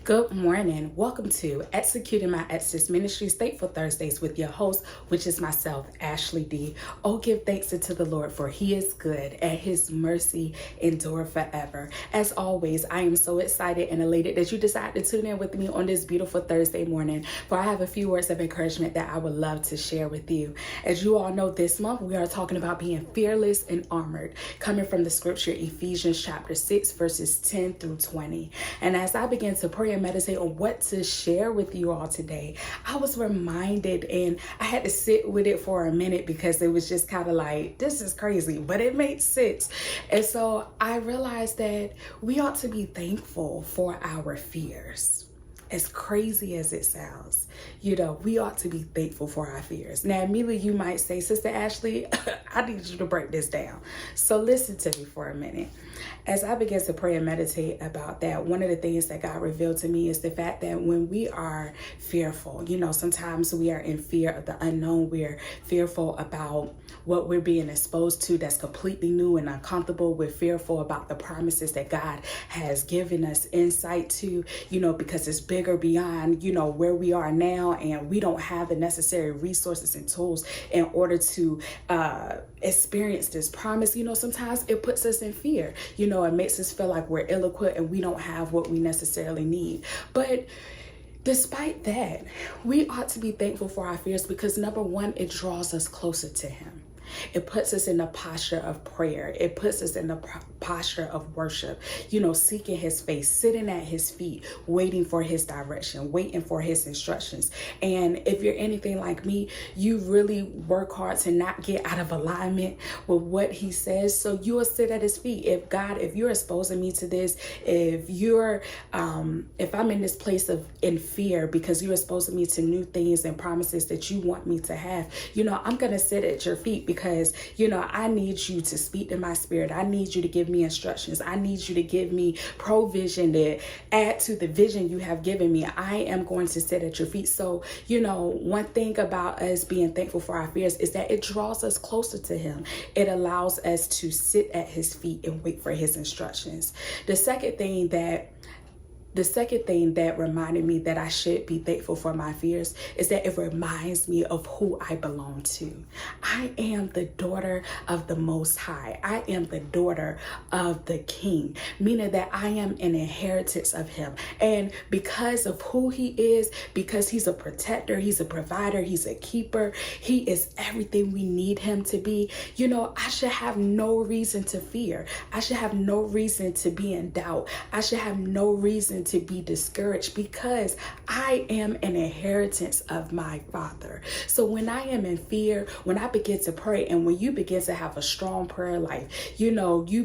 Good morning. Welcome to Executing My Exodus Ministries Thankful Thursdays with your host, which is myself, Ashley D. Oh, give thanks unto the Lord, for he is good and his mercy endure forever. As always, I am so excited and elated that you decided to tune in with me on this beautiful Thursday morning, for I have a few words of encouragement that I would love to share with you. As you all know, this month we are talking about being fearless and armored, coming from the scripture Ephesians chapter 6, verses 10 through 20. And as I began to pray and meditate on what to share with you all today, I was reminded, and I had to sit with it for a minute because it was just kind of like, this is crazy, but it makes sense. And so I realized that we ought to be thankful for our fears. As crazy as it sounds, we ought to be thankful for our fears. Now, immediately you might say, Sister Ashley, I need you to break this down. So listen to me for a minute. As I began to pray and meditate about that, one of the things that God revealed to me is the fact that when we are fearful, sometimes we are in fear of the unknown. We're fearful about what we're being exposed to that's completely new and uncomfortable. We're fearful about the promises that God has given us insight to, because it's bigger beyond, where we are now, and we don't have the necessary resources and tools in order to experience this promise. Sometimes it puts us in fear. It makes us feel like we're ill-equipped and we don't have what we necessarily need. But despite that, we ought to be thankful for our fears because, number one, it draws us closer to him. It puts us in the posture of prayer. It puts us in the posture of worship, seeking his face, sitting at his feet, waiting for his direction, waiting for his instructions. And if you're anything like me, you really work hard to not get out of alignment with what he says. So you will sit at his feet. If you're exposing me to this, if I'm in this place in fear because you're exposing me to new things and promises that you want me to have, I'm going to sit at your feet because, I need you to speak to my spirit. I need you to give me instructions. I need you to give me provision to add to the vision you have given me. I am going to sit at your feet. So, one thing about us being thankful for our fears is that it draws us closer to him. It allows us to sit at his feet and wait for his instructions. The second thing that reminded me that I should be thankful for my fears is that it reminds me of who I belong to. I am the daughter of the Most High. I am the daughter of the King, meaning that I am an inheritance of him. And because of who he is, because he's a protector, he's a provider, he's a keeper, he is everything we need him to be, I should have no reason to fear. I should have no reason to be in doubt. I should have no reason to be discouraged because I am an inheritance of my Father. So when I am in fear, when I begin to pray, and when you begin to have a strong prayer life, you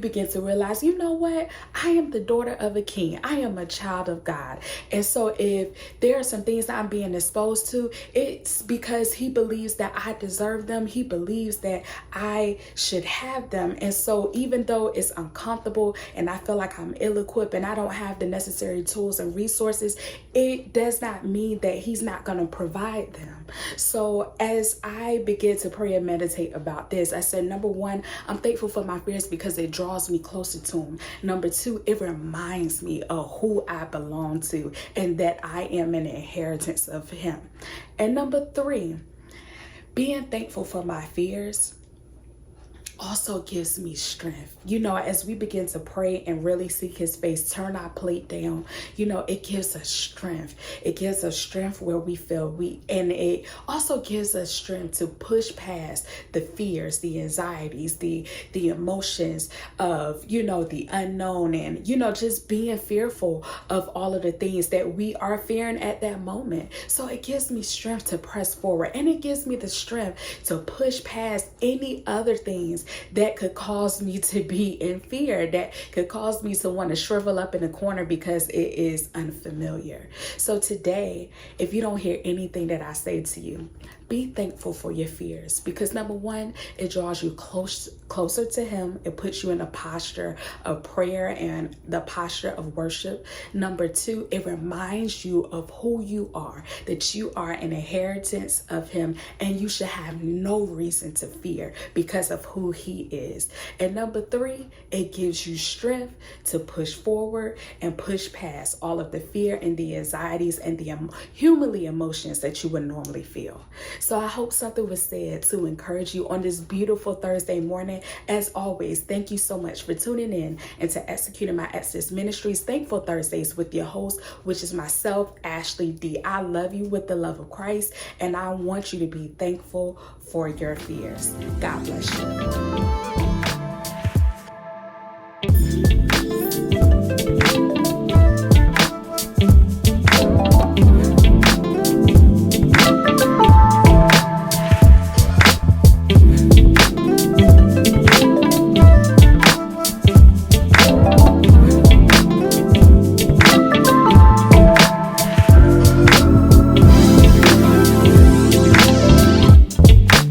begin to realize, what? I am the daughter of a king. I am a child of God. And so if there are some things that I'm being exposed to, it's because he believes that I deserve them. He believes that I should have them. And so even though it's uncomfortable and I feel like I'm ill-equipped and I don't have the necessary tools and resources, it does not mean that he's not going to provide them. So as I begin to pray and meditate about this, I said, number one, I'm thankful for my fears because it draws me closer to him. Number two, it reminds me of who I belong to and that I am an inheritance of him. And number three, being thankful for my fears also gives me strength. As we begin to pray and really seek his face, turn our plate down, it gives us strength. It gives us strength where we feel weak. And it also gives us strength to push past the fears, the anxieties, the emotions of, the unknown and, just being fearful of all of the things that we are fearing at that moment. So it gives me strength to press forward, and it gives me the strength to push past any other things that could cause me to be in fear, that could cause me to want to shrivel up in a corner because it is unfamiliar. So today, if you don't hear anything that I say to you, Be thankful for your fears, because number one, it draws you closer to him. It puts you in a posture of prayer and the posture of worship. Number two, it reminds you of who you are, that you are an inheritance of him, and you should have no reason to fear because of who he is. And number three, it gives you strength to push forward and push past all of the fear and the anxieties and the humanly emotions that you would normally feel. So I hope something was said to encourage you on this beautiful Thursday morning. As always, thank you so much for tuning in and to Executing My Exodus Ministries Thankful Thursdays with your host, which is myself, Ashley D. I love you with the love of Christ, and I want you to be thankful for your fears. God bless you.